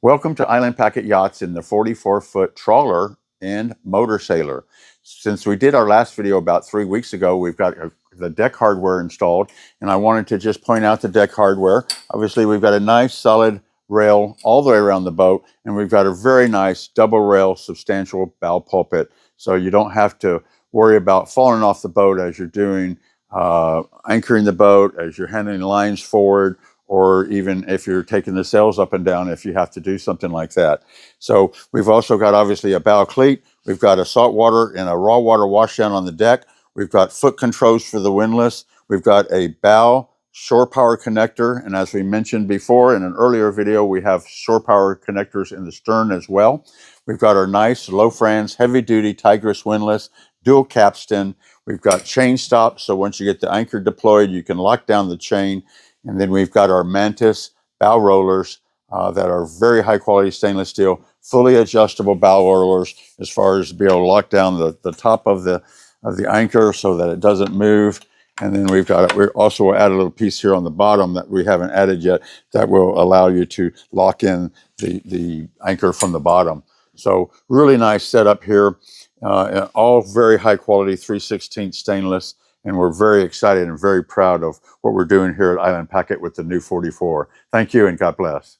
Welcome to Island Packet Yachts in the 44-foot trawler and motor sailor. Since we did our last video about 3 weeks ago, we've got the deck hardware installed, and I wanted to just point out the deck hardware. Obviously, we've got a nice solid rail all the way around the boat, and we've got a very nice double rail substantial bow pulpit, so you don't have to worry about falling off the boat as you're doing anchoring the boat, as you're handling lines forward, or even if you're taking the sails up and down, if you have to do something like that. So we've also got obviously a bow cleat. We've got a saltwater and a raw water washdown on the deck. We've got foot controls for the windlass. We've got a bow shore power connector. And as we mentioned before in an earlier video, we have shore power connectors in the stern as well. We've got our nice low Franz heavy duty Tigris windlass, dual capstan. We've got chain stops. So once you get the anchor deployed, you can lock down the chain. And then we've got our Mantis bow rollers that are very high quality stainless steel, fully adjustable bow rollers as far as to be able to lock down the top of the anchor so that it doesn't move. And then we also add a little piece here on the bottom that we haven't added yet that will allow you to lock in the anchor from the bottom. So really nice setup here, all very high quality 3/16 stainless. And we're very excited and very proud of what we're doing here at Island Packet with the new 44. Thank you and God bless.